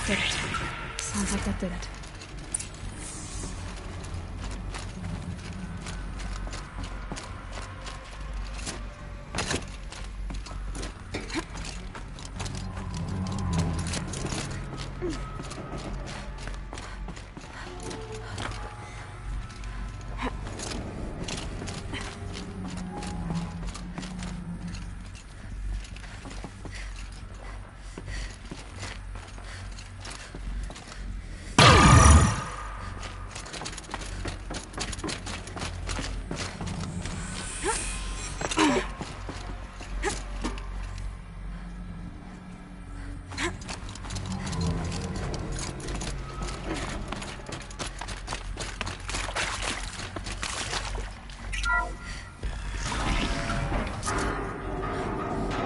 Did it. Sounds like that did it.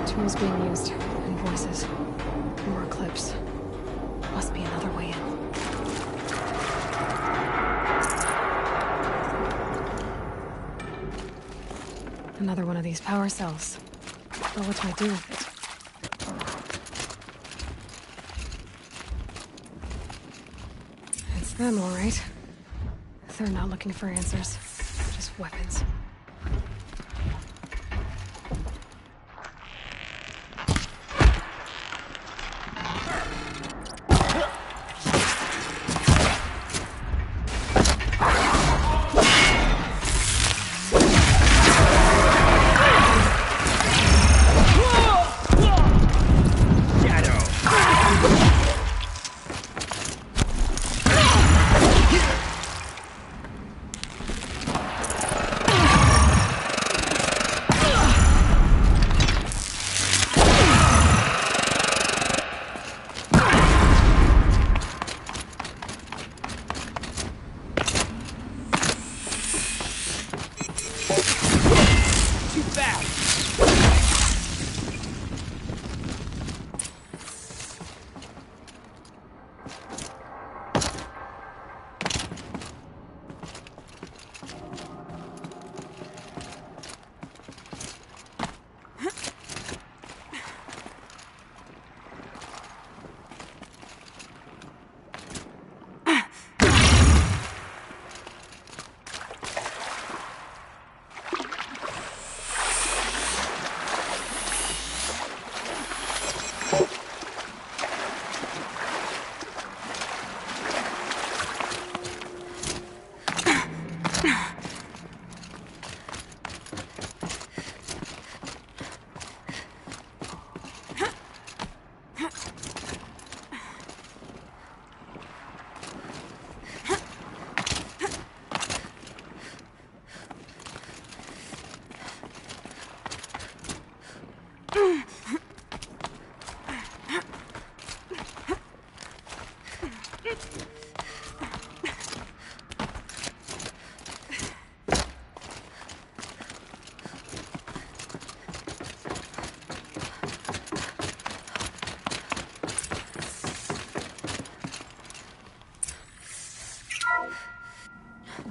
Tools being used, and voices. More clips. Must be another way in. Another one of these power cells. But what do I do with it? It's them, all right. They're not looking for answers. Just weapons.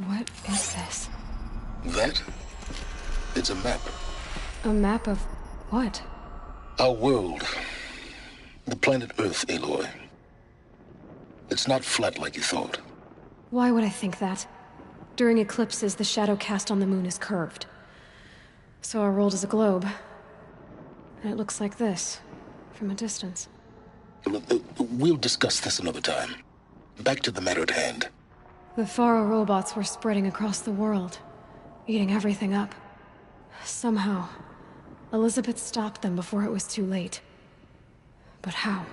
What is this? That? It's a map. A map of what? Our world. The planet Earth, Aloy. It's not flat like you thought. Why would I think that? During eclipses, the shadow cast on the moon is curved. So our world is a globe. And it looks like this, from a distance. We'll discuss this another time. Back to the matter at hand. The Faro robots were spreading across the world, eating everything up. Somehow, Elizabeth stopped them before it was too late. But how?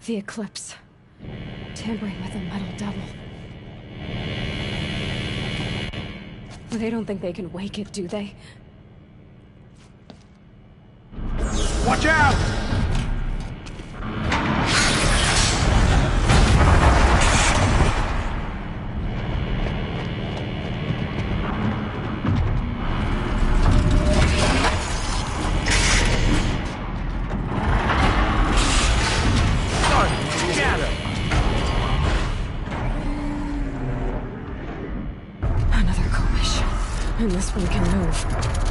The Eclipse. Tampering with a metal devil. They don't think they can wake it, do they? Watch out! And this one can move.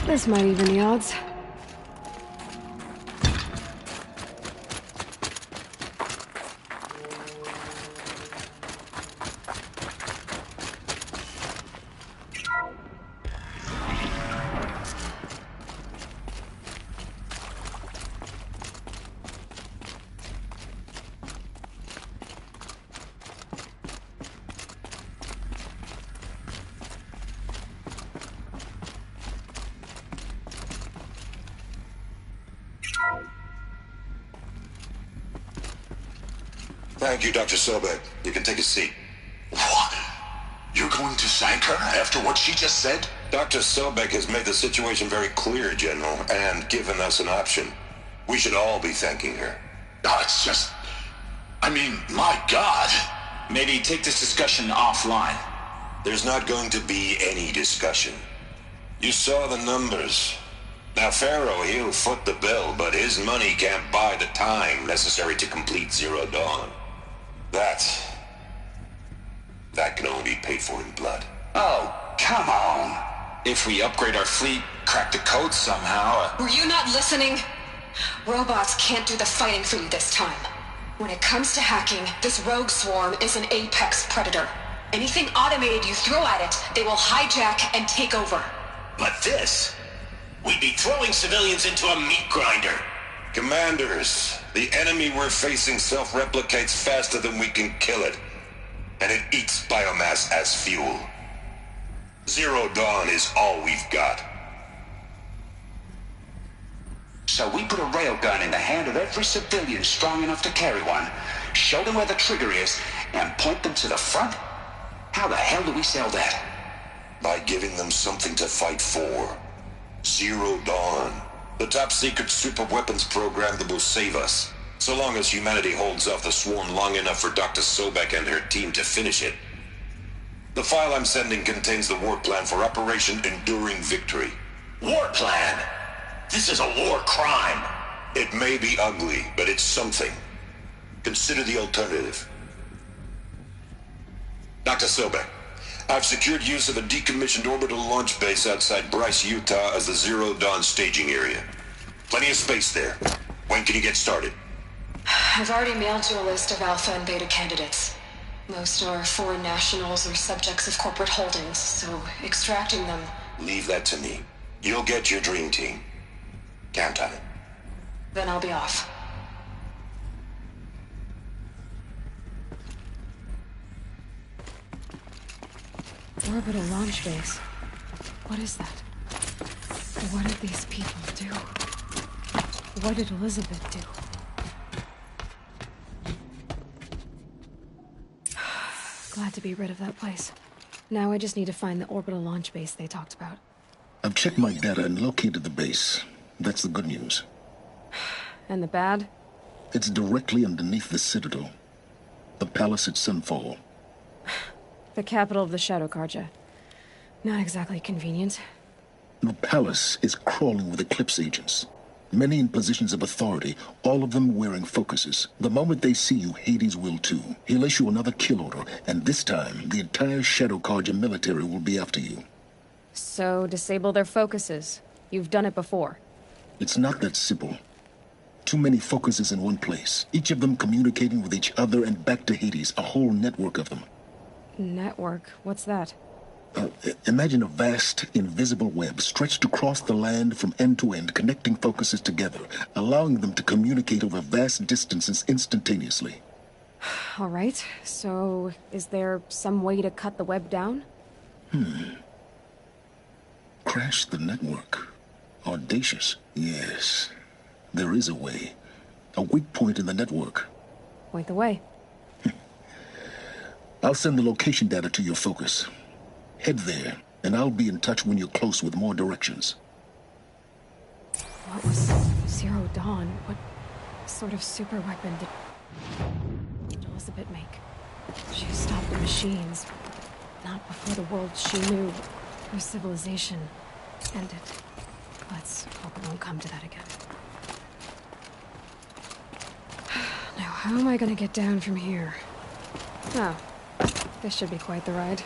This might even the odds. Thank you, Dr. Sobek. You can take a seat. What? You're going to thank her after what she just said? Dr. Sobek has made the situation very clear, General, and given us an option. We should all be thanking her. Oh, it's just... I mean, my God. Maybe take this discussion offline. There's not going to be any discussion. You saw the numbers. Now, Pharaoh, he'll foot the bill, but his money can't buy the time necessary to complete Zero Dawn. That can only be paid for in blood. Oh, come on. If we upgrade our fleet, crack the code somehow... Were you not listening? Robots can't do the fighting for you this time. When it comes to hacking, this rogue swarm is an apex predator. Anything automated you throw at it, they will hijack and take over. But this... We'd be throwing civilians into a meat grinder. Commanders, the enemy we're facing self-replicates faster than we can kill it. And it eats biomass as fuel. Zero Dawn is all we've got. So we put a railgun in the hand of every civilian strong enough to carry one, show them where the trigger is, and point them to the front? How the hell do we sell that? By giving them something to fight for. Zero Dawn. The top-secret superweapons program that will save us. So long as humanity holds off the swarm long enough for Dr. Sobek and her team to finish it. The file I'm sending contains the war plan for Operation Enduring Victory. War plan? This is a war crime. It may be ugly, but it's something. Consider the alternative. Dr. Sobek, I've secured use of a decommissioned orbital launch base outside Bryce, Utah as the Zero Dawn staging area. Plenty of space there. When can you get started? I've already mailed you a list of Alpha and Beta candidates. Most are foreign nationals or subjects of corporate holdings, so extracting them... Leave that to me. You'll get your dream team. Count on it. Then I'll be off. Orbital launch base. What is that? What did these people do? What did Elizabeth do? Glad to be rid of that place. Now I just need to find the orbital launch base they talked about. I've checked my data and located the base. That's the good news. And the bad? It's directly underneath the Citadel. The palace at Sunfall. The capital of the Shadow Carja. Not exactly convenient. The palace is crawling with Eclipse agents. Many in positions of authority, all of them wearing focuses. The moment they see you, Hades will too. He'll issue another kill order, and this time, the entire Shadow Carja military will be after you. So, disable their focuses. You've done it before. It's not that simple. Too many focuses in one place, each of them communicating with each other and back to Hades, a whole network of them. Network? What's that? Imagine a vast, invisible web stretched across the land from end to end, connecting focuses together, allowing them to communicate over vast distances instantaneously. All right, so is there some way to cut the web down? Crash the network. Audacious. Yes, there is a way. A weak point in the network. Point the way. I'll send the location data to your focus. Head there, and I'll be in touch when you're close with more directions. What was Zero Dawn? What sort of super weapon did Elizabeth make? She stopped the machines. Not before the world she knew, her civilization, ended. Let's hope it won't come to that again. Now, how am I gonna get down from here? Oh, this should be quite the ride.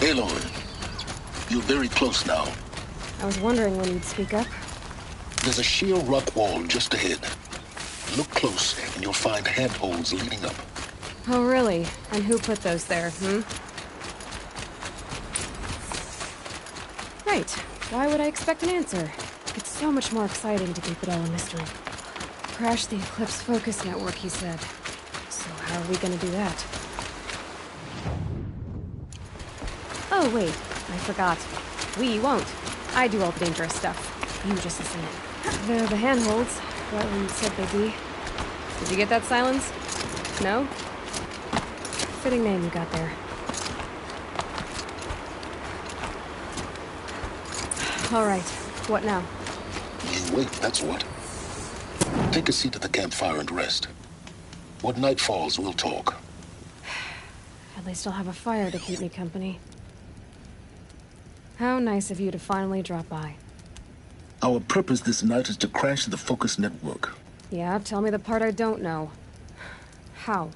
Aloy, you're very close now. I was wondering when you'd speak up. There's a sheer rock wall just ahead. Look close, and you'll find handholds leading up. Oh, really? And who put those there, Right. Why would I expect an answer? It's so much more exciting to keep it all a mystery. Crash the Eclipse Focus Network, he said. So how are we gonna do that? Oh, wait. I forgot. We won't. I do all the dangerous stuff. You just listen in. They're the handholds, what we said they'd be. Did you get that, Silence? No? Fitting name you got there. All right. What now? You wait, that's what. Take a seat at the campfire and rest. When night falls, we'll talk. At least I'll have a fire to keep me company. How nice of you to finally drop by. Our purpose this night is to crash the Focus Network. Yeah, tell me the part I don't know. How?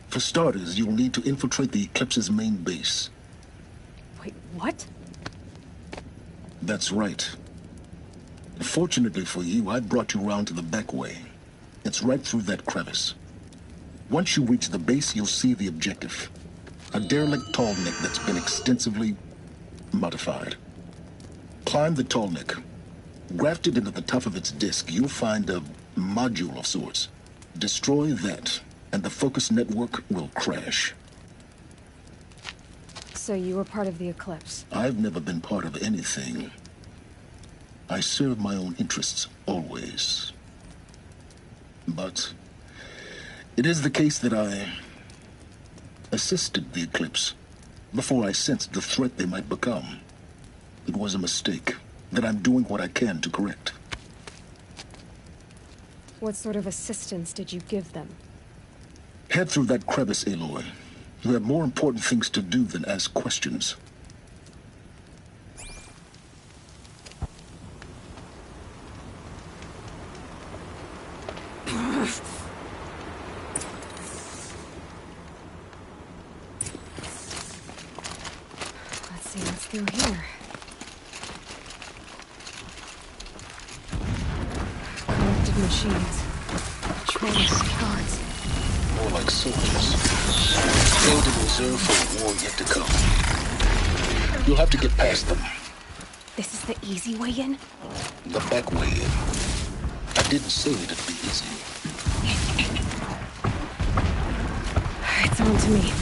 For starters, you'll need to infiltrate the Eclipse's main base. Wait, what? That's right. Fortunately for you, I brought you round to the back way. It's right through that crevice. Once you reach the base, you'll see the objective. A derelict tall neck that's been extensively modified. Climb the tall neck. Grafted into the top of its disk, you'll find a module of sorts. Destroy that, and the Focus Network will crash. So you were part of the Eclipse? I've never been part of anything. I serve my own interests, always. But it is the case that I assisted the Eclipse before I sensed the threat they might become. It was a mistake that I'm doing what I can to correct. What sort of assistance did you give them? Head through that crevice, Aloy. You have more important things to do than ask questions. Let's see what's through here. Collected machines. Trainers, guards. More like soldiers. Held in reserve for a war yet to come. You'll have to get past them. This is the easy way in? The back way in. I didn't say it'd be easy. It's on to me.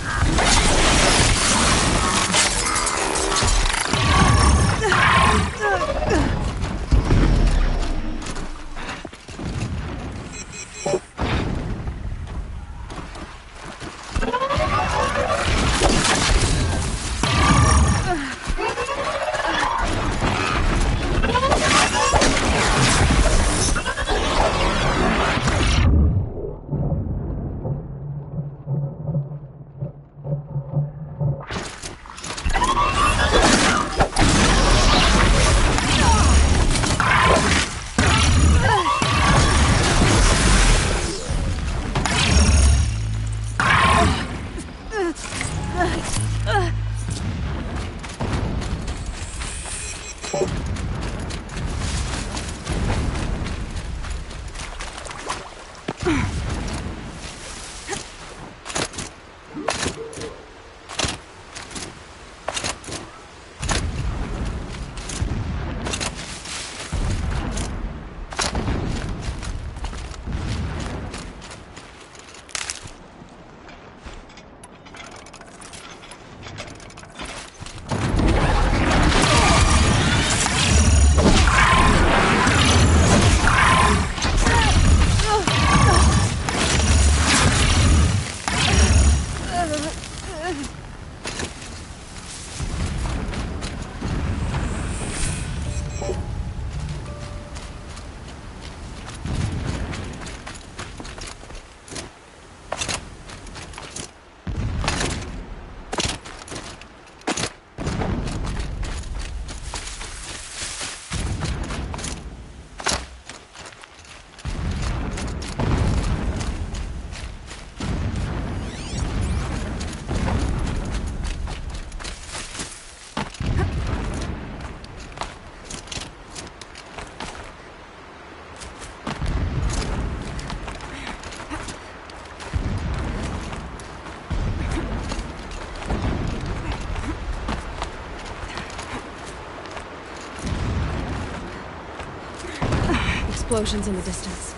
explosions in the distance.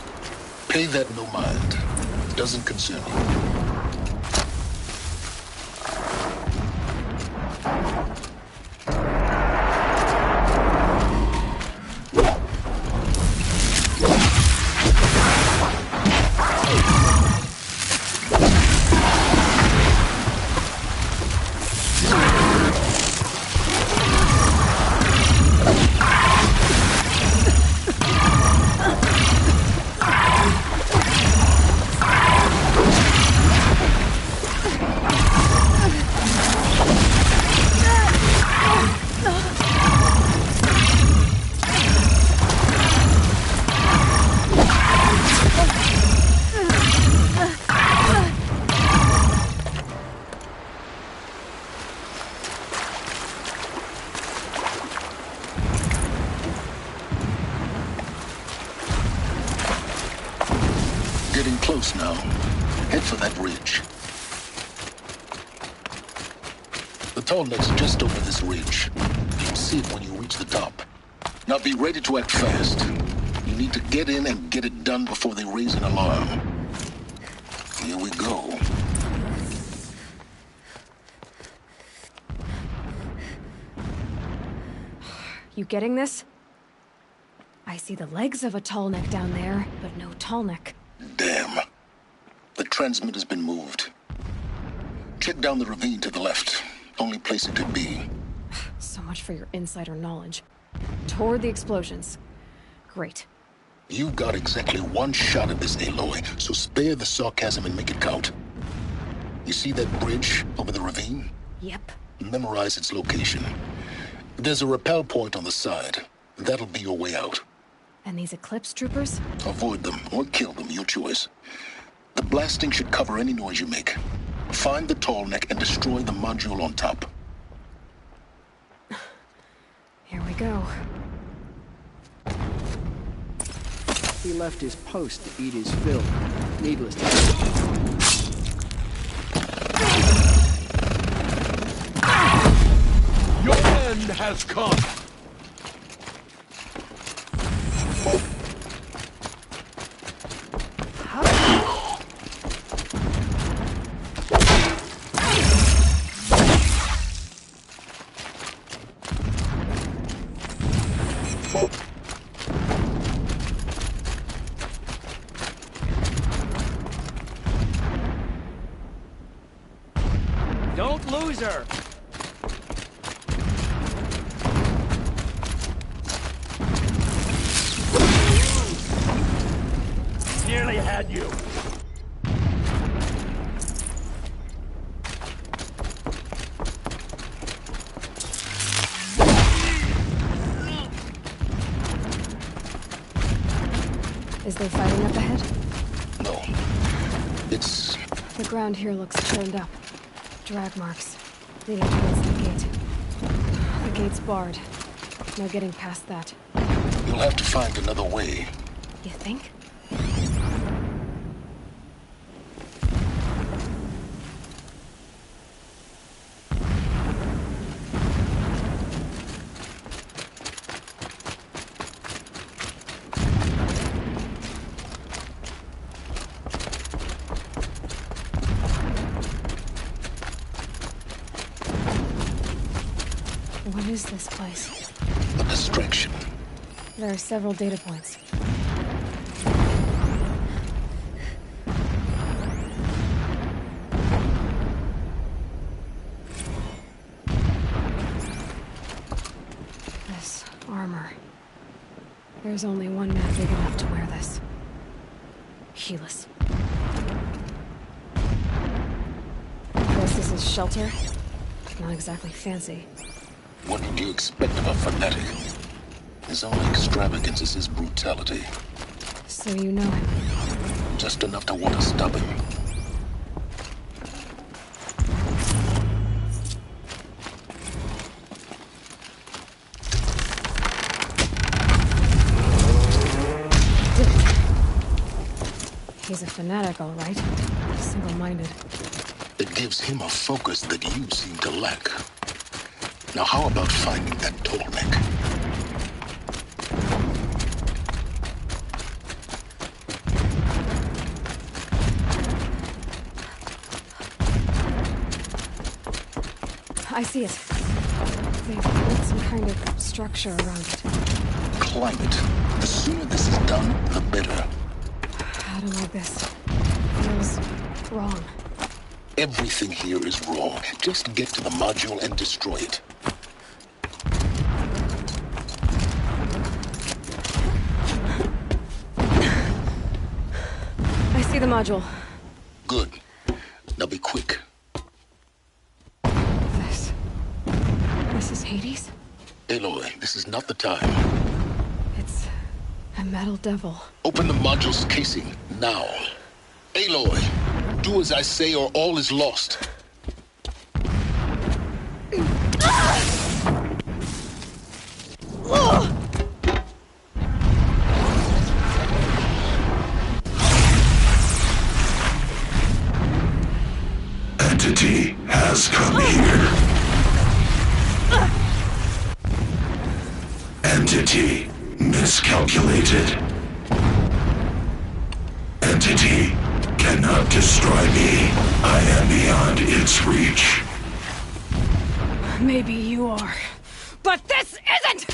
Pay that no mind. Doesn't concern you. Getting close now. Head for that ridge. The tall neck's just over this ridge. You'll see it when you reach the top. Now be ready to act fast. You need to get in and get it done before they raise an alarm. Here we go. You getting this? I see the legs of a tall neck down there, but no tall neck. Damn. The transmitter's been moved. Check down the ravine to the left. Only place it could be. So much for your insider knowledge. Toward the explosions. Great. You've got exactly one shot at this, Aloy, so spare the sarcasm and make it count. You see that bridge over the ravine? Yep. Memorize its location. There's a rappel point on the side. That'll be your way out. And these Eclipse troopers? Avoid them or kill them, your choice. The blasting should cover any noise you make. Find the tall neck and destroy the module on top. Here we go. He left his post to eat his fill. Needless to say. Your end has come! Don't lose her! Nearly had you! Is there fighting up ahead? No. It's... The ground here looks churned up. Drag marks, leading towards the gate. The gate's barred. No getting past that. You'll have to find another way. You think? What is this place? A distraction. There are several data points. This armor. There's only one man big enough to wear this. Helis. This is his shelter. Not exactly fancy. What did you expect of a fanatic? His only extravagance is his brutality. So you know him? Just enough to want to stop him. He's a fanatic, all right. Single-minded. It gives him a focus that you seem to lack. Now how about finding that tall neck? I see it. They've built some kind of structure around it. Climb it. The sooner this is done, the better. I don't like this. Feels wrong. Everything here is wrong. Just get to the module and destroy it. I see the module. Good. Now be quick. This is Hades? Aloy, this is not the time. It's a metal devil. Open the module's casing, now. Aloy, do as I say or all is lost. Entity has come here. Entity miscalculated. Entity cannot destroy me. I am beyond its reach. Maybe you are, but this isn't!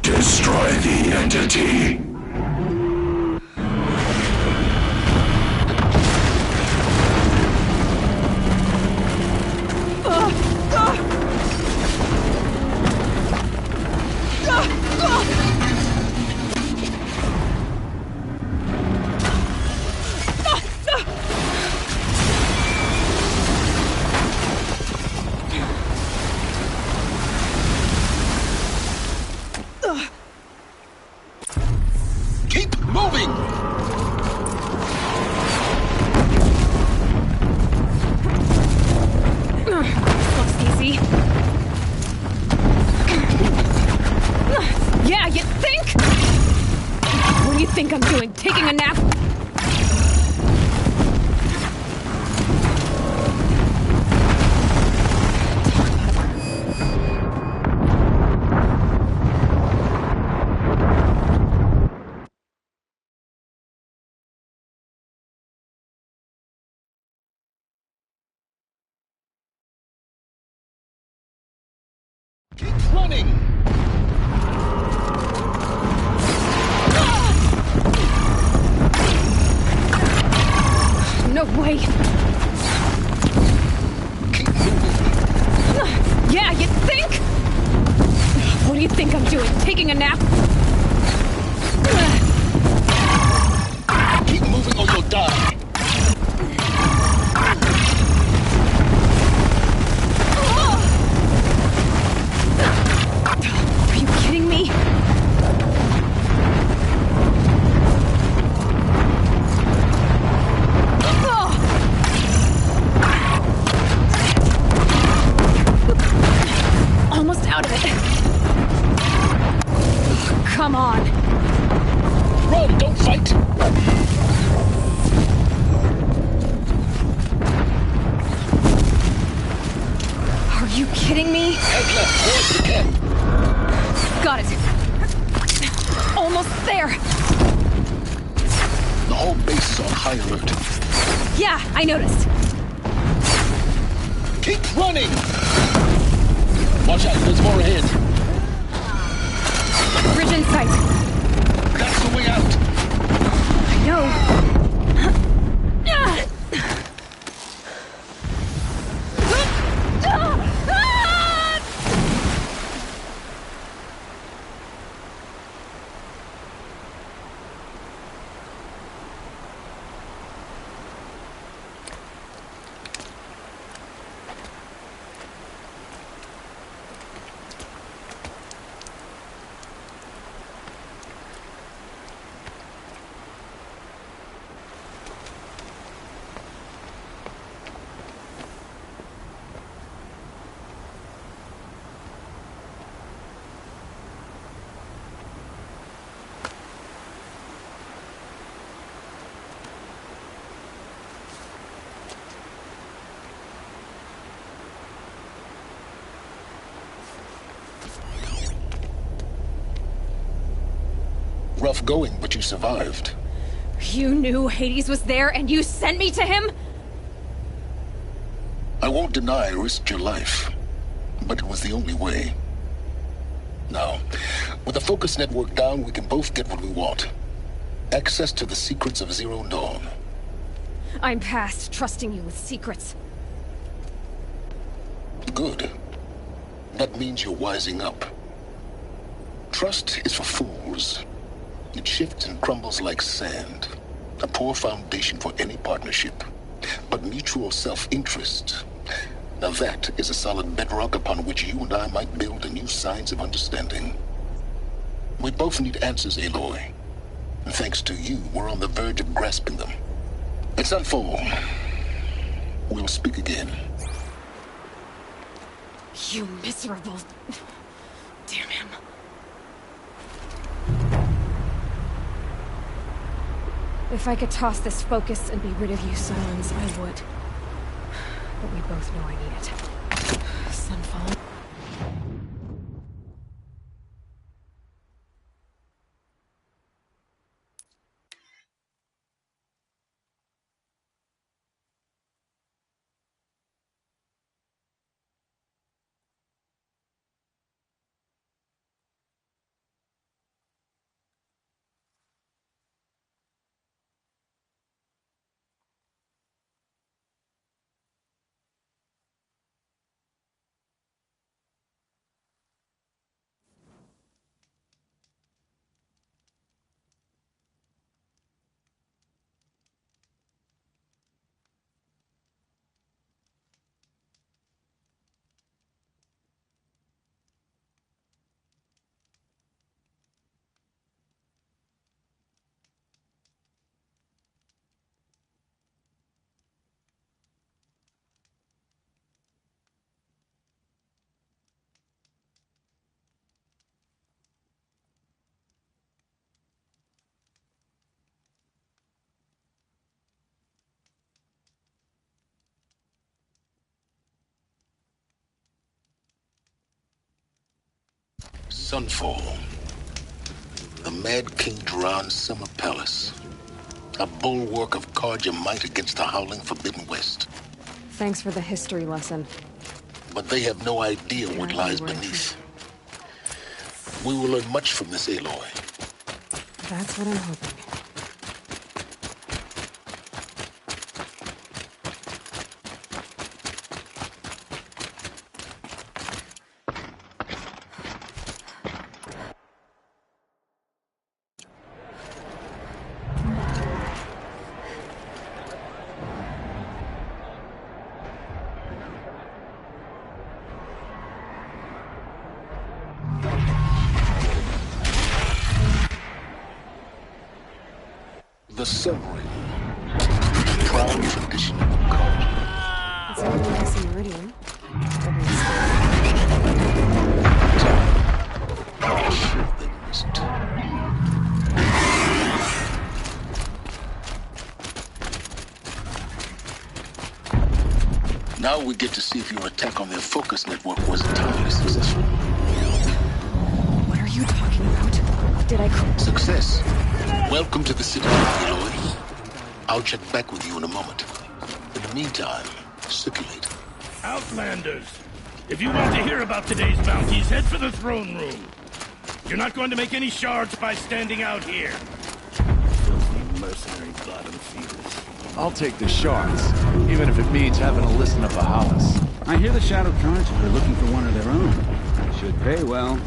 Destroy the entity. Keep moving! Looks easy. Yeah, you think? What do you think I'm doing? Taking a nap? Keep running! No way! Keep moving! Yeah, you think? What do you think I'm doing? Taking a nap? Keep moving or you'll die! Are you kidding me? Almost out of it. Come on. Run, don't fight! Are you kidding me? Head left, towards the camp. Got it. Almost there. The whole base is on high alert. Yeah, I noticed. Keep running! Watch out, there's more ahead. Bridge in sight. That's the way out. I know. Rough going, but you survived. You knew Hades was there and you sent me to him? I won't deny I risked your life, but it was the only way. Now, with the focus network down, we can both get what we want. Access to the secrets of Zero Dawn. I'm past trusting you with secrets. Good. That means you're wising up. Trust is for fools. It shifts and crumbles like sand. A poor foundation for any partnership. But mutual self-interest, now that is a solid bedrock upon which you and I might build a new science of understanding. We both need answers, Aloy. And thanks to you, we're on the verge of grasping them. It's Sunfall. We'll speak again. You miserable... Damn him. If I could toss this focus and be rid of you, Silence, I would. But we both know I need it. Sunfall. Sunfall. The Mad King Duran's summer palace. A bulwark of Carja might against the howling Forbidden West. Thanks for the history lesson. But they have no idea what lies beneath. We will learn much from this, Aloy. That's what I'm hoping. The submarine. Proud tradition of Carja. It's only nice and meridian. Now we get to see if your attack on their focus network was entirely successful. What are you talking about? Did I... Success. Welcome to the city, Aloy. I'll check back with you in a moment. In the meantime, circulate. Outlanders, if you want to hear about today's bounties, head for the throne room. You're not going to make any shards by standing out here. Filthy mercenary bottom feeders. I'll take the shards, even if it means having to listen to Bahamas. I hear the Shadow Cards are looking for one of their own. Should pay well.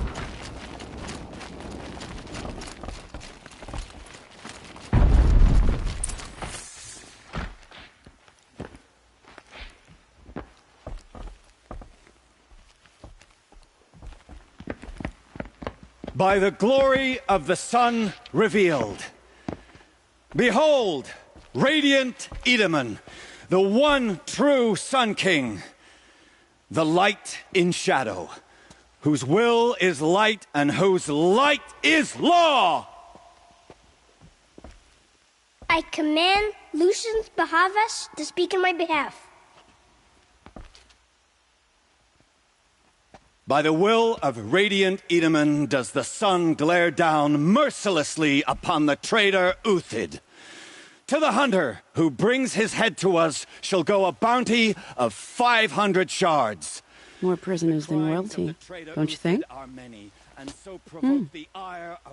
By the glory of the sun revealed. Behold, radiant Edaman, the one true Sun King, the light in shadow, whose will is light and whose light is law! I command Lucius Bahavas to speak in my behalf. By the will of radiant Edaman does the sun glare down mercilessly upon the traitor Uthid. To the hunter who brings his head to us shall go a bounty of 500 shards. More prisoners than royalty, don't you think?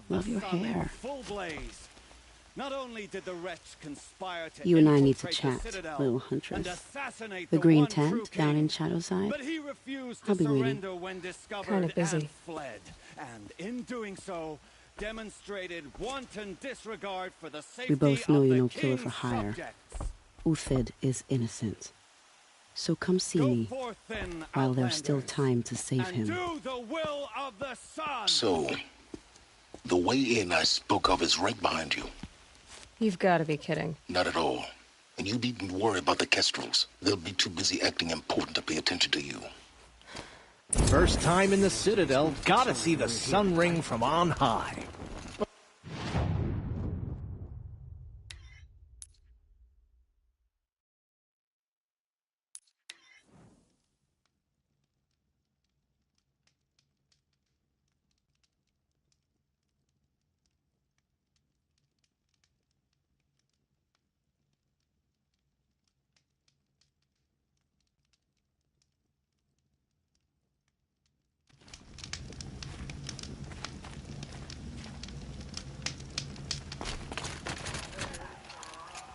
Love your hair. Not only did the wretch conspire to You and I need to infiltrate chat, the Citadel little and huntress. assassinate The the green one true tent down king. in Shadowside. But he refused I'll to be waiting. surrender when discovered Kinda busy. and fled. And in doing so, demonstrated wanton disregard for the safety We both know of you're the no killer for king's hire. subjects. Uthid is innocent. So come see Go me forth then, while there's still Outlanders, time to save and him. do the will of the sun. So, the way in I spoke of is right behind you. You've got to be kidding. Not at all. And you needn't worry about the Kestrels. They'll be too busy acting important to pay attention to you. First time in the Citadel, gotta see the sun ring from on high.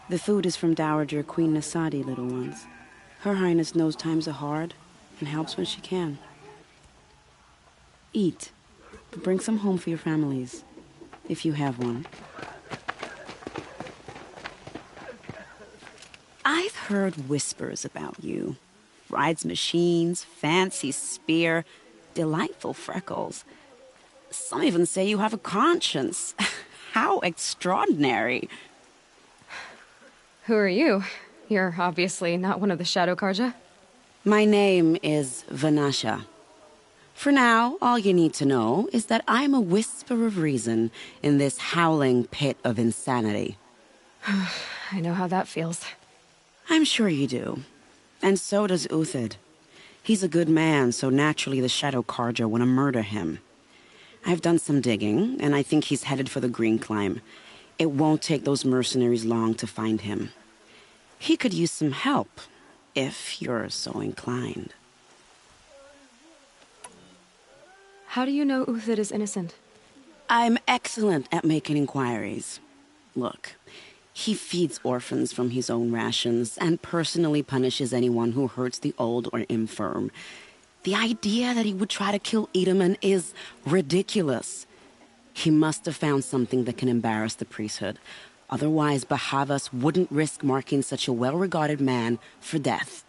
The food is from Dowager Queen Nasadi, little ones. Her Highness knows times are hard and helps when she can. Eat, but bring some home for your families, if you have one. I've heard whispers about you. Rides machines, fancy spear, delightful freckles. Some even say you have a conscience. How extraordinary. Who are you? You're obviously not one of the Shadow Karja. My name is Vanasha. For now, all you need to know is that I'm a whisper of reason in this howling pit of insanity. I know how that feels. I'm sure you do. And so does Uthid. He's a good man, so naturally the Shadow Karja want to murder him. I've done some digging, and I think he's headed for the Green Climb. It won't take those mercenaries long to find him. He could use some help, if you're so inclined. How do you know Uthid is innocent? I'm excellent at making inquiries. Look, he feeds orphans from his own rations and personally punishes anyone who hurts the old or infirm. The idea that he would try to kill Edaman is ridiculous. He must have found something that can embarrass the priesthood. Otherwise, Bahavas wouldn't risk marking such a well-regarded man for death.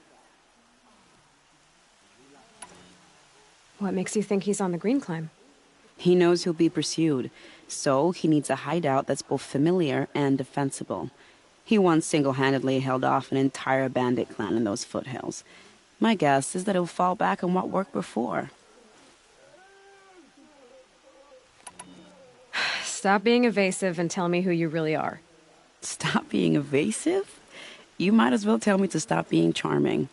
What makes you think he's on the Green Climb? He knows he'll be pursued, so he needs a hideout that's both familiar and defensible. He once single-handedly held off an entire bandit clan in those foothills. My guess is that he'll fall back on what worked before. Stop being evasive and tell me who you really are. Stop being evasive? You might as well tell me to stop being charming.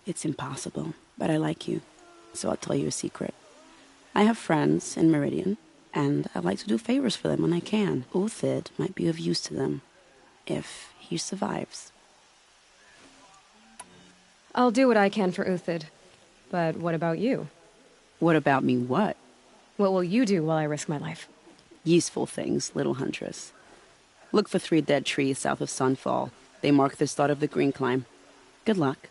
It's impossible, but I like you, so I'll tell you a secret. I have friends in Meridian, and I like to do favors for them when I can. Uthid might be of use to them, if he survives. I'll do what I can for Uthid. But what about you? What about me what? What will you do while I risk my life? Useful things, little huntress. Look for 3 dead trees south of Sunfall. They mark the start of the Green Climb. Good luck.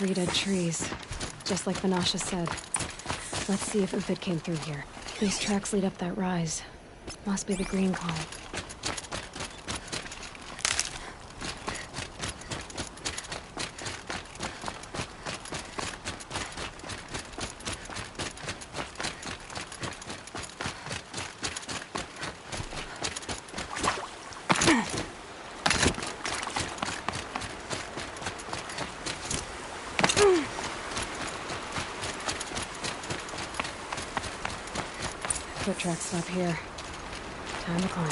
3 dead trees, just like Vanasha said. Let's see if Uthid came through here. These tracks lead up that rise. Must be the green column. Foot tracks stop here. Time to climb.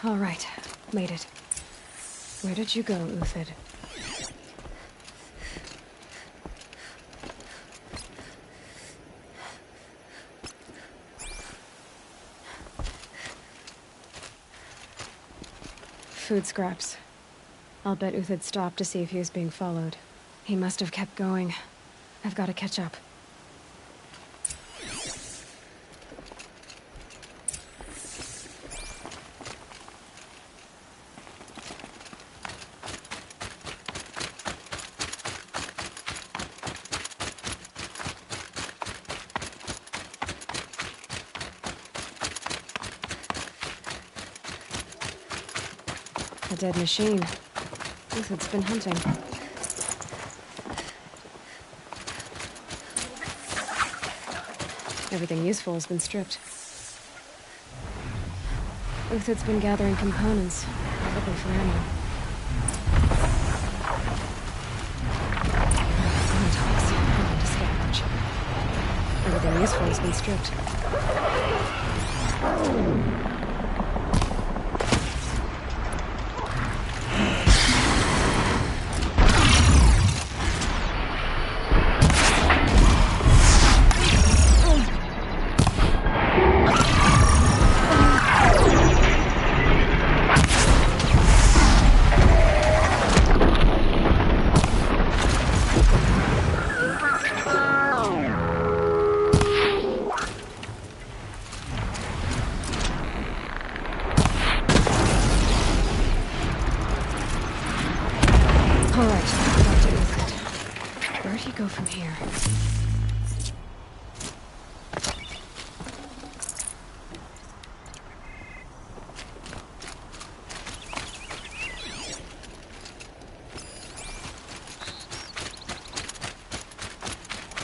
All right, made it. Where did you go, Uthid? Food scraps. I'll bet Uthid stopped to see if he was being followed. He must have kept going. I've got to catch up. A dead machine. Uthid's been hunting. Everything useful has been stripped. Uthid's been gathering components, probably for ammo. Contacts. I need to scavenge. Everything useful has been stripped.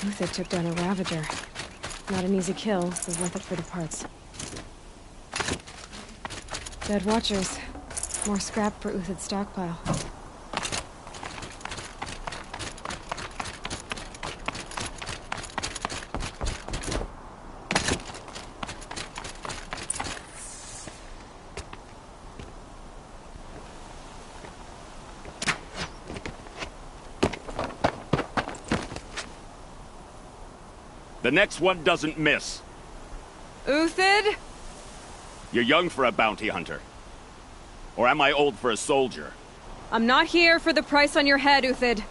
Uthid took down a Ravager. Not an easy kill, but worth it for the parts. Dead Watchers. More scrap for Uthid's stockpile. The next one doesn't miss. Uthid? You're young for a bounty hunter. Or am I old for a soldier? I'm not here for the price on your head, Uthid.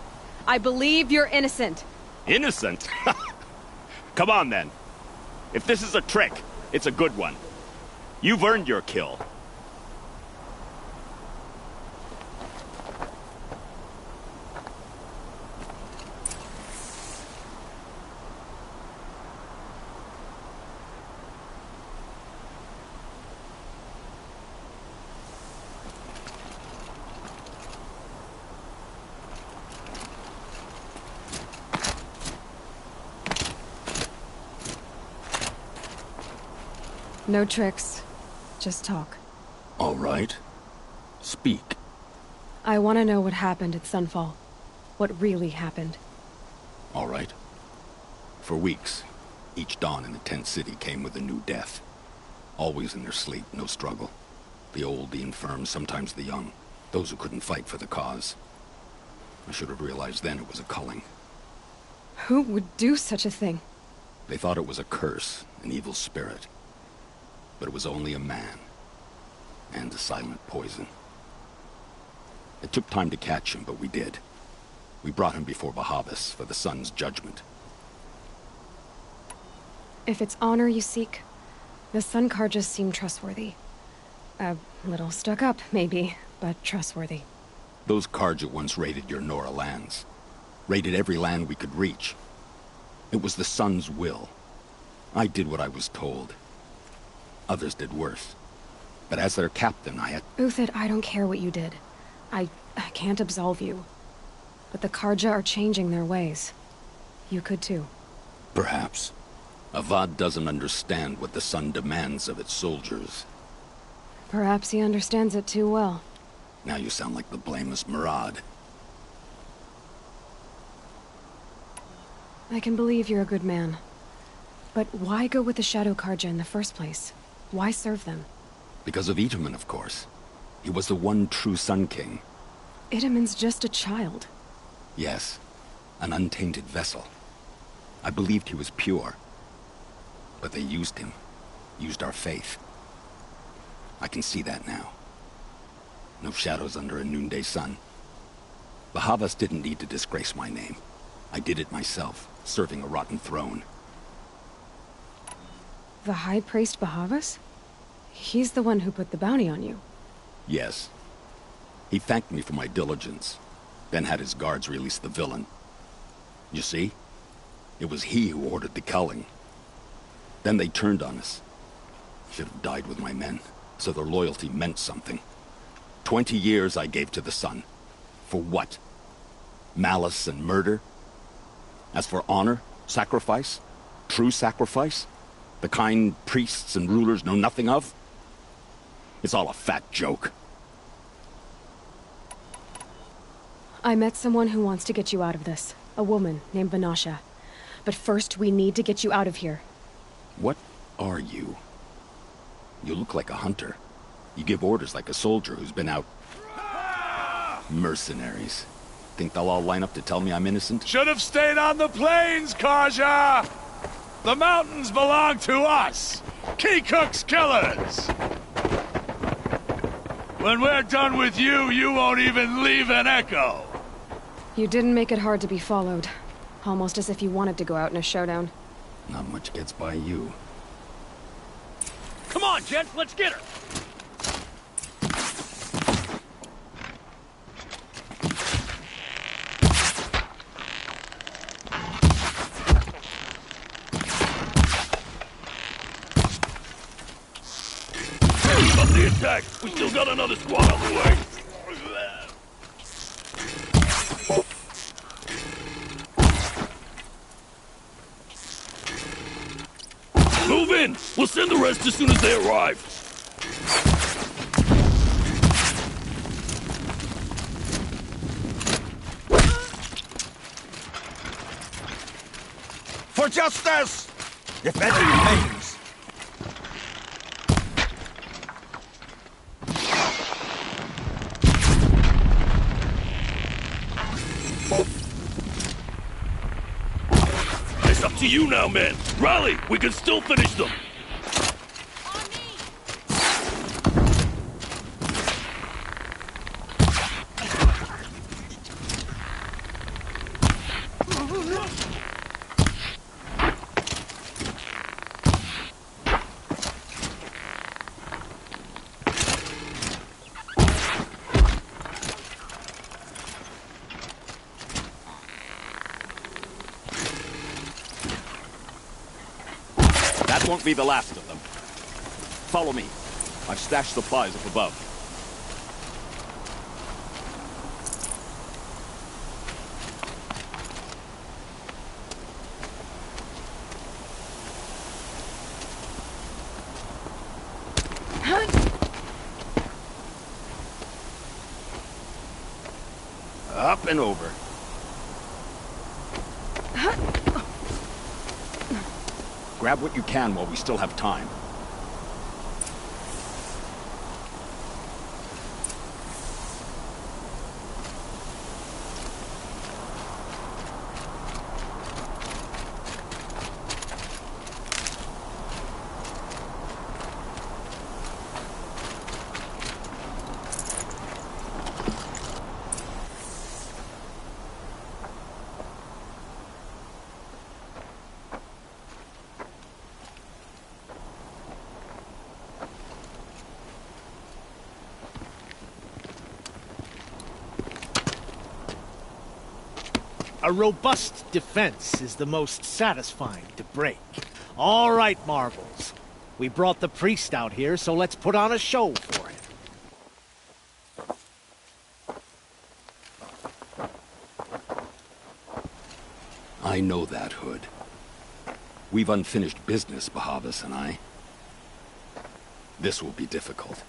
I believe you're innocent. Innocent? Come on, then. If this is a trick, it's a good one. You've earned your kill. No tricks. Just talk. All right. Speak. I want to know what happened at Sunfall. What really happened. All right. For weeks, each dawn in the tent city came with a new death. Always in their sleep, no struggle. The old, the infirm, sometimes the young. Those who couldn't fight for the cause. I should have realized then it was a culling. Who would do such a thing? They thought it was a curse, an evil spirit. But it was only a man. And a silent poison. It took time to catch him, but we did. We brought him before Bahavas for the sun's judgment. If it's honor you seek, the Sun Karjas seem trustworthy. A little stuck up, maybe, but trustworthy. Those Karja once raided your Nora lands. Raided every land we could reach. It was the sun's will. I did what I was told. Others did worse. But as their captain, I had... Uthid, I don't care what you did. I can't absolve you. But the Karja are changing their ways. You could too. Perhaps. Avad doesn't understand what the sun demands of its soldiers. Perhaps he understands it too well. Now you sound like the blameless Murad. I can believe you're a good man. But why go with the Shadow Karja in the first place? Why serve them? Because of Itaman, of course. He was the one true Sun King. Itaman's just a child. Yes, an untainted vessel. I believed he was pure. But they used him. Used our faith. I can see that now. No shadows under a noonday sun. Bahavas didn't need to disgrace my name. I did it myself, serving a rotten throne. The High Priest Bahavas? He's the one who put the bounty on you. Yes. He thanked me for my diligence, then had his guards release the villain. You see? It was he who ordered the culling. Then they turned on us. Should have died with my men, so their loyalty meant something. 20 years I gave to the sun. For what? Malice and murder? As for honor, sacrifice, true sacrifice, the kind priests and rulers know nothing of? It's all a fat joke. I met someone who wants to get you out of this. A woman named Vanasha. But first, we need to get you out of here. What are you? You look like a hunter. You give orders like a soldier who's been out... Mercenaries. Think they'll all line up to tell me I'm innocent? Should have stayed on the plains, Karja! The mountains belong to us! Keycook's killers! When we're done with you, you won't even leave an echo! You didn't make it hard to be followed. Almost as if you wanted to go out in a showdown. Not much gets by you. Come on, gents, let's get her! Up the attack! We still got another squad on the way! Move in! We'll send the rest as soon as they arrive! For justice! If any remains! It's up to you now, men! Rally! We can still finish them! won't be the last of them. Follow me. I've stashed supplies up above. Up and over. Grab what you can while we still have time. A robust defense is the most satisfying to break. All right, Marvels. We brought the priest out here, so let's put on a show for him. I know that, Hood. We've unfinished business, Bahavas and I. This will be difficult.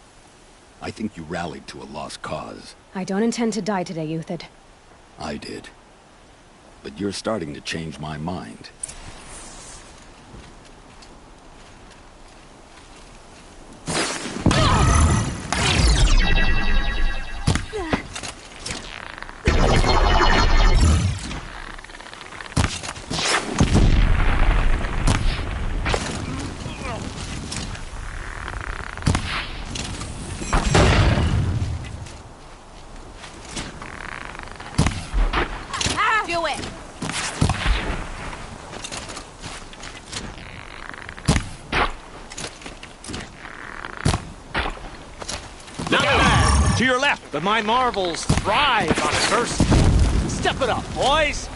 I think you rallied to a lost cause. I don't intend to die today, Euthyd. I did. But you're starting to change my mind. Do it! Not bad. To your left! But my Marvels thrive on adversity. Step it up, boys!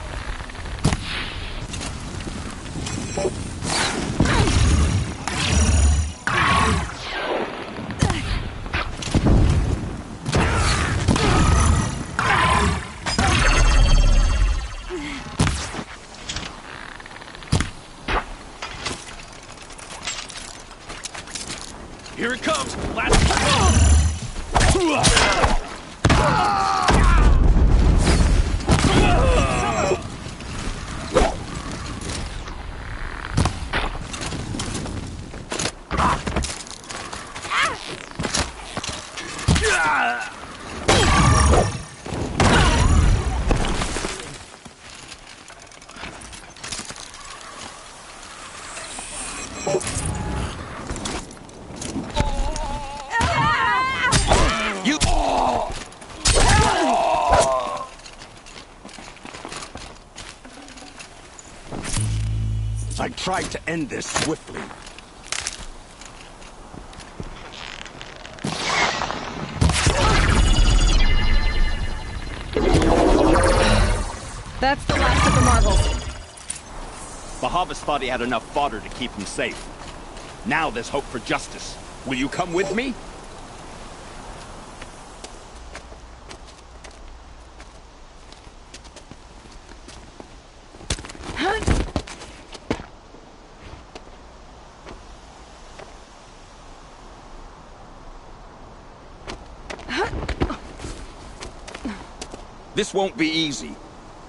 Here it comes! Last... I tried to end this swiftly. That's the last of the Marvels. Bahavas thought he had enough fodder to keep him safe. Now there's hope for justice. Will you come with me? This won't be easy.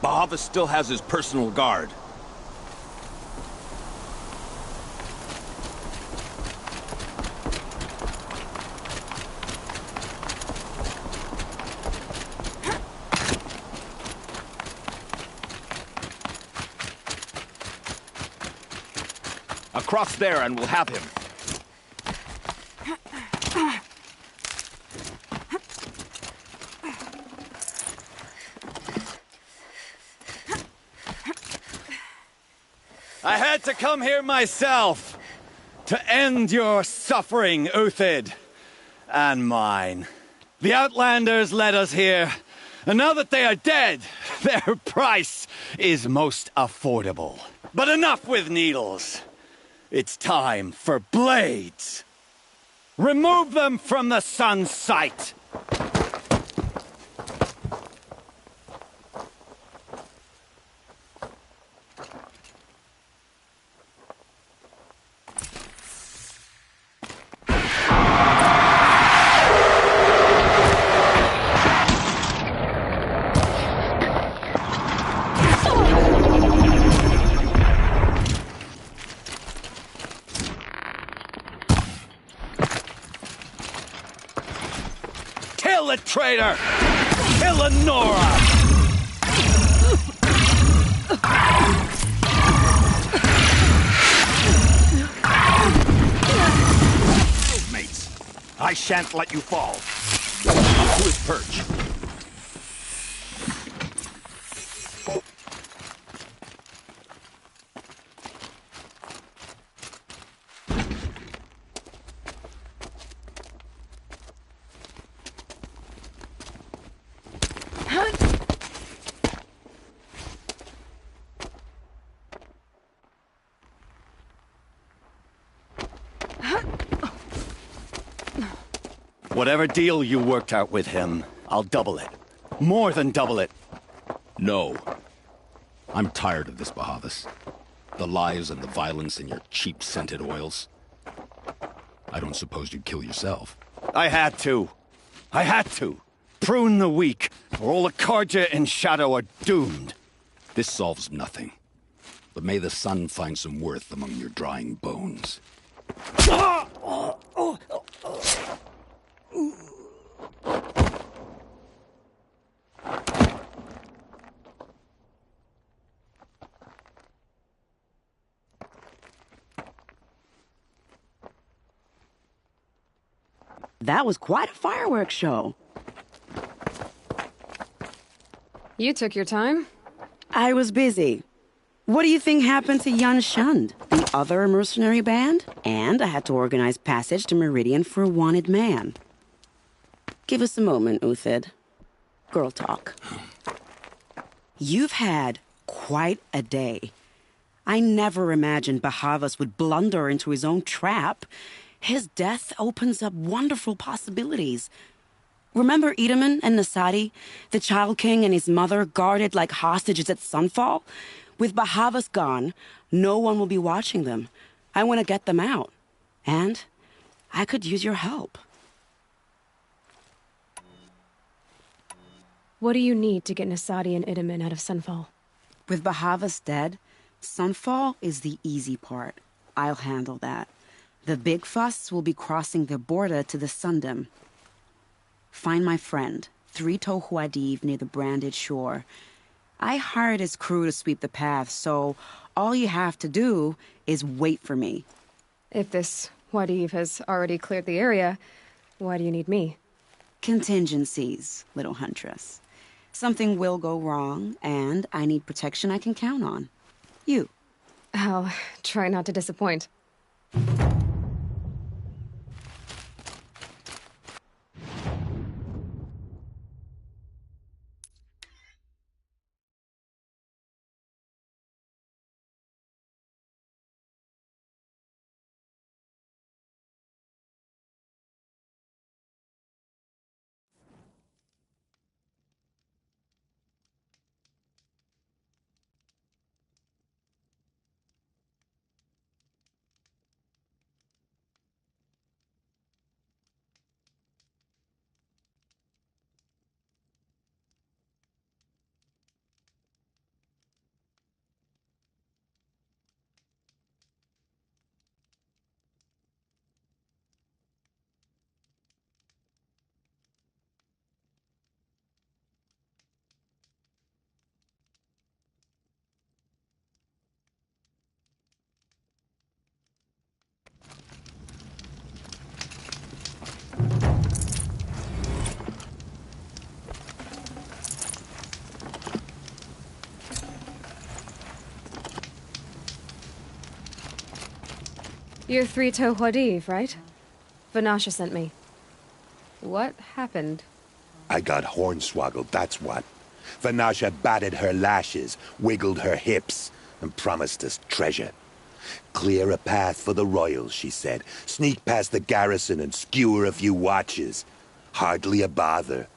Bahavas still has his personal guard. Across there and we'll have him. I had to come here myself to end your suffering, Euthyd, and mine. The Outlanders led us here, and now that they are dead, their price is most affordable. But enough with needles. It's time for blades! Remove them from the sun's sight! Kill the traitor! Kill Lenora! Mates, I shan't let you fall. Up to his perch. Whatever deal you worked out with him, I'll double it. More than double it. No. I'm tired of this, Bahavas. The lies and the violence and your cheap scented oils. I don't suppose you'd kill yourself. I had to. I had to. Prune the weak, or all the Karja in Shadow are doomed. This solves nothing. But may the sun find some worth among your drying bones. That was quite a fireworks show. You took your time. I was busy. What do you think happened to Yan Shund, the other mercenary band? And I had to organize passage to Meridian for a wanted man. Give us a moment, Uthid. Girl talk. You've had quite a day. I never imagined Bahavas would blunder into his own trap. His death opens up wonderful possibilities. Remember Edaman and Nasadi, the Child King and his mother guarded like hostages at Sunfall? With Bahavas gone, no one will be watching them. I want to get them out. And I could use your help. What do you need to get Nasadi and Edaman out of Sunfall? With Bahavas dead, Sunfall is the easy part. I'll handle that. The big fuss will be crossing the border to the Sundom. Find my friend, 3 Tohuadiv near the branded shore. I hired his crew to sweep the path, so all you have to do is wait for me. If this Wadiv has already cleared the area, why do you need me? Contingencies, little huntress. Something will go wrong, and I need protection I can count on. You. I'll try not to disappoint. You're 3 Tohuadiv, right? Vanasha sent me. What happened? I got hornswoggled, that's what. Vanasha batted her lashes, wiggled her hips, and promised us treasure. Clear a path for the royals, she said. Sneak past the garrison and skewer a few watches. Hardly a bother.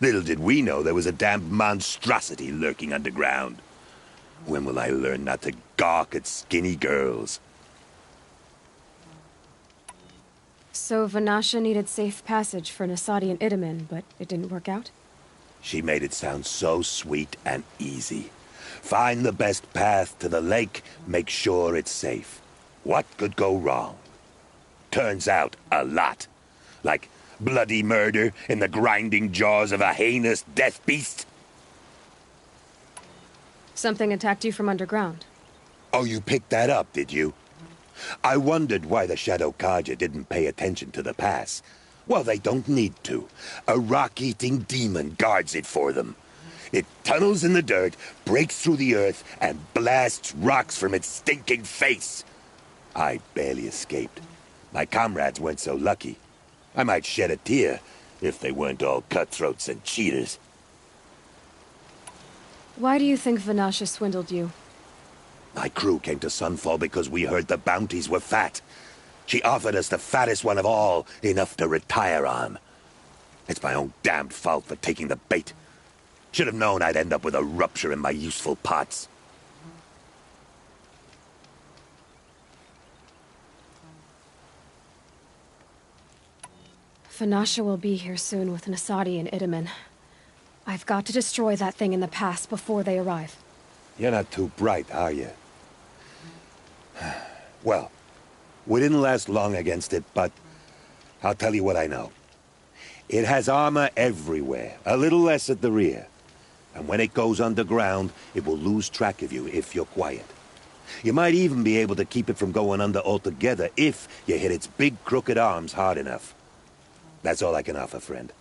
Little did we know there was a damned monstrosity lurking underground. When will I learn not to gawk at skinny girls? So Vanasha needed safe passage for Nasadi and Itamen, but it didn't work out? She made it sound so sweet and easy. Find the best path to the lake, make sure it's safe. What could go wrong? Turns out, a lot. Like bloody murder in the grinding jaws of a heinous death beast. Something attacked you from underground. Oh, you picked that up, did you? I wondered why the Shadow Kaja didn't pay attention to the pass. Well, they don't need to. A rock-eating demon guards it for them. It tunnels in the dirt, breaks through the earth, and blasts rocks from its stinking face. I barely escaped. My comrades weren't so lucky. I might shed a tear if they weren't all cutthroats and cheaters. Why do you think Vanasha swindled you? My crew came to Sunfall because we heard the bounties were fat. She offered us the fattest one of all, enough to retire on. It's my own damned fault for taking the bait. Should have known I'd end up with a rupture in my useful parts. Vanasha will be here soon with Nasadi and Itamen. I've got to destroy that thing in the pass before they arrive. You're not too bright, are you? Well, we didn't last long against it, but I'll tell you what I know. It has armor everywhere, a little less at the rear. And when it goes underground, it will lose track of you if you're quiet. You might even be able to keep it from going under altogether if you hit its big crooked arms hard enough. That's all I can offer, friend.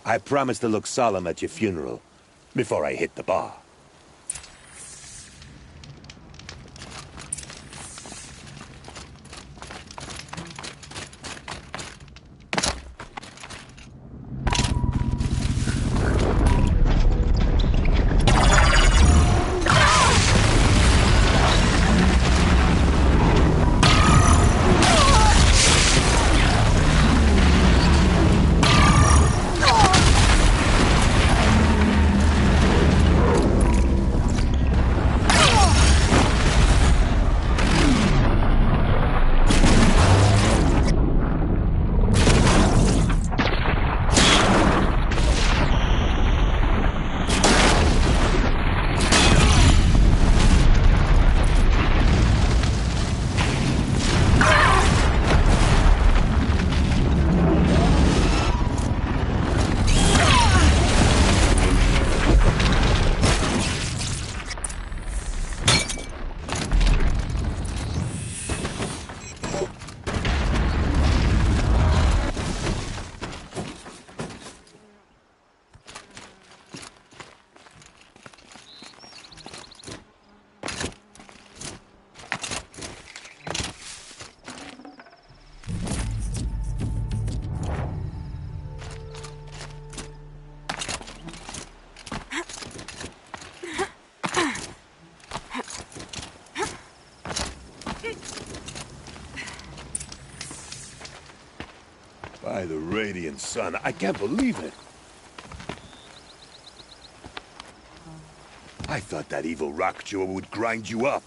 I promise to look solemn at your funeral before I hit the bar. By the radiant sun, I can't believe it. I thought that evil rock jaw would grind you up.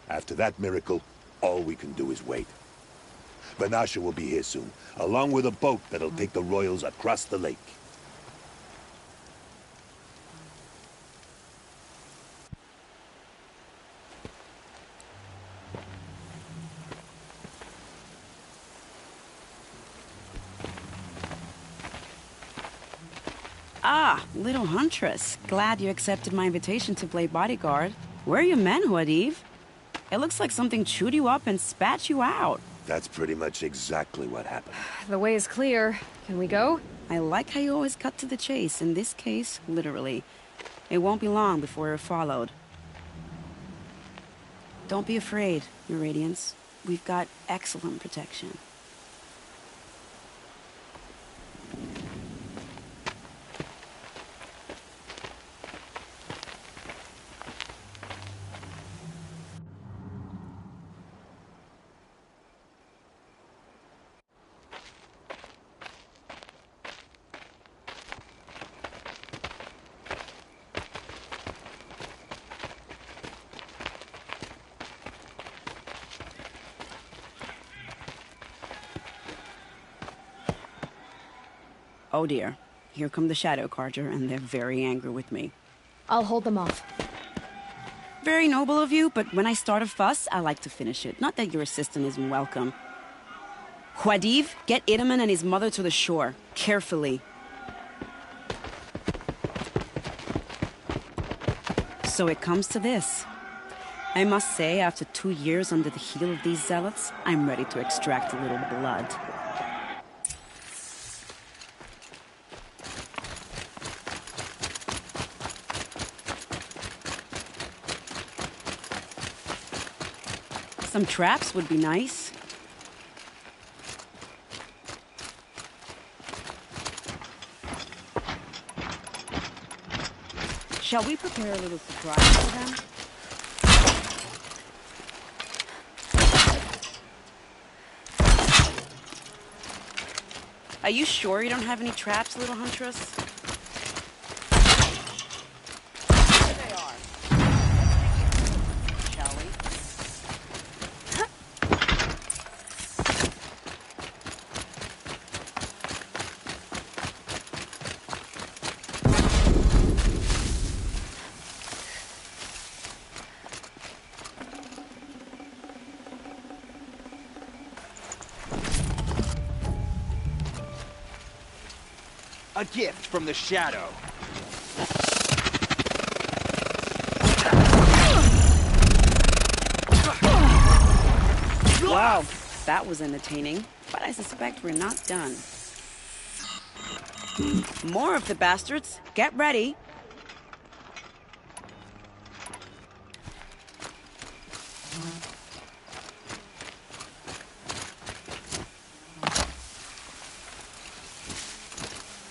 After that miracle, all we can do is wait. Vanasha will be here soon, along with a boat that'll take the royals across the lake. Ah, little huntress. Glad you accepted my invitation to play bodyguard. Where are your manhood, Eve? It looks like something chewed you up and spat you out. That's pretty much exactly what happened. The way is clear. Can we go? I like how you always cut to the chase. In this case, literally. It won't be long before we're followed. Don't be afraid, Your Radiance. We've got excellent protection. Oh dear. Here come the Shadow Carja, and they're very angry with me. I'll hold them off. Very noble of you, but when I start a fuss, I like to finish it. Not that your assistant isn't welcome. Huadiv, get Idaman and his mother to the shore. Carefully. So it comes to this. I must say, after 2 years under the heel of these zealots, I'm ready to extract a little blood. Some traps would be nice. Shall we prepare a little surprise for them? Are you sure you don't have any traps, little huntress? There they are. Shall we? A gift from the Shadow. Wow, that was entertaining, but I suspect we're not done. More of the bastards. Get ready.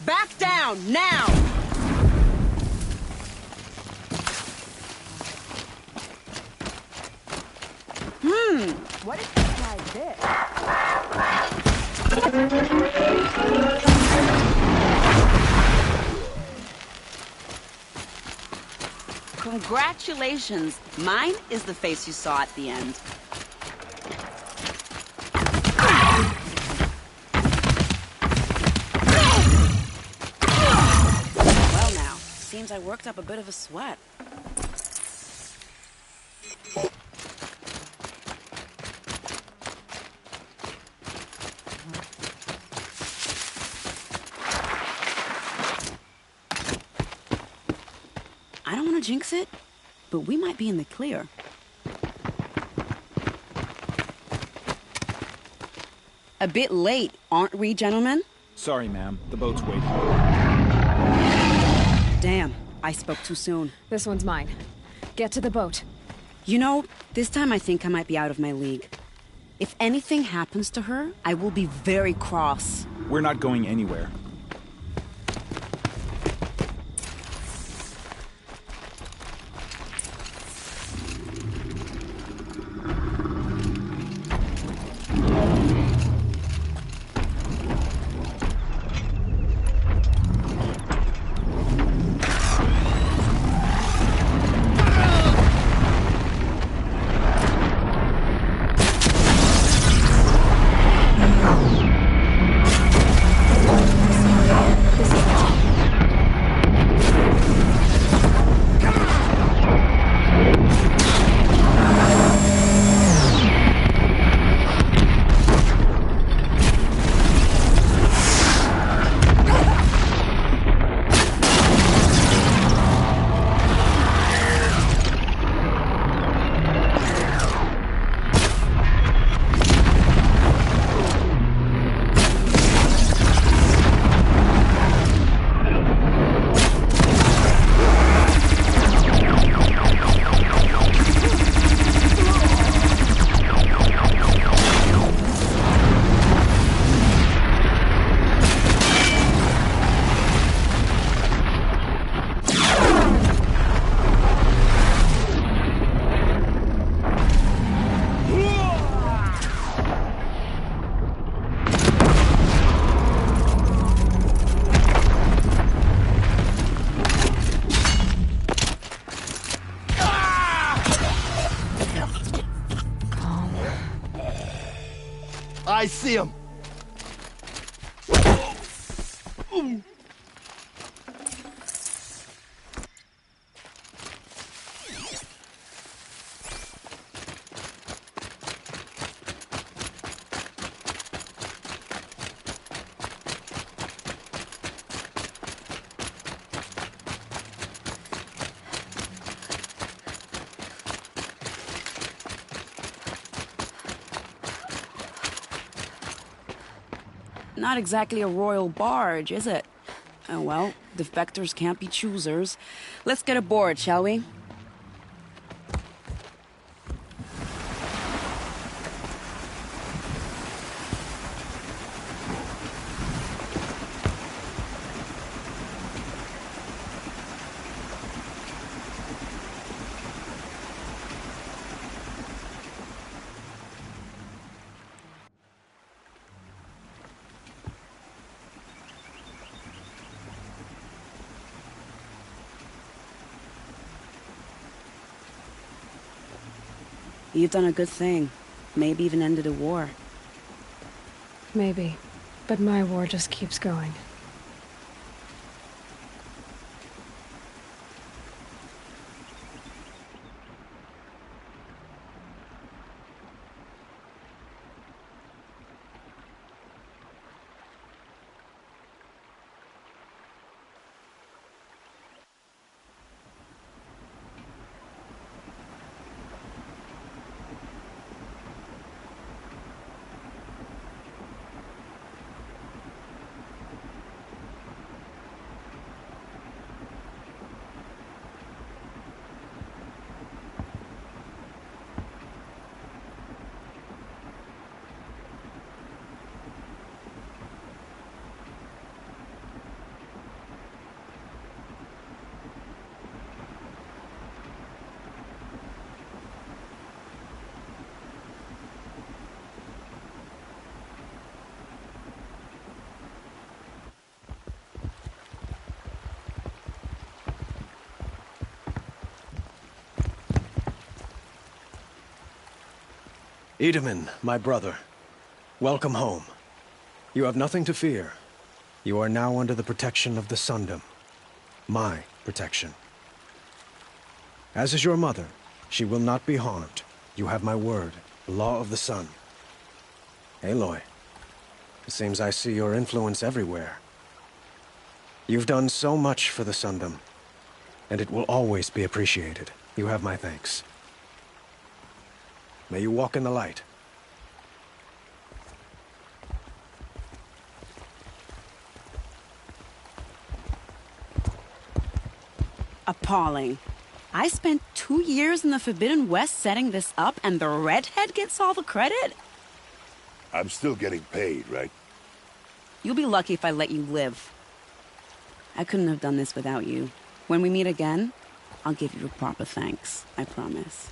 Back down, now! What if we try this? Congratulations! Mine is the face you saw at the end. Well now, seems I worked up a bit of a sweat. I don't want to jinx it, but we might be in the clear. A bit late, aren't we, gentlemen? Sorry, ma'am. The boat's waiting. Damn, I spoke too soon. This one's mine. Get to the boat. You know, this time I think I might be out of my league. If anything happens to her, I will be very cross. We're not going anywhere. I see him. Not exactly a royal barge, is it? Oh well, defectors can't be choosers. Let's get aboard, shall we? You've done a good thing. Maybe even ended a war. Maybe. But my war just keeps going. Iedemann, my brother, welcome home. You have nothing to fear. You are now under the protection of the Sundom. My protection. As is your mother, she will not be harmed. You have my word, the law of the sun. Aloy, it seems I see your influence everywhere. You've done so much for the Sundom, and it will always be appreciated. You have my thanks. May you walk in the light. Appalling. I spent 2 years in the Forbidden West setting this up, and the redhead gets all the credit? I'm still getting paid, right? You'll be lucky if I let you live. I couldn't have done this without you. When we meet again, I'll give you a proper thanks. I promise.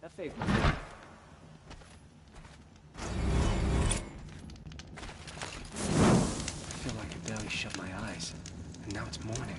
That favor. I feel like I barely shut my eyes, and now it's morning.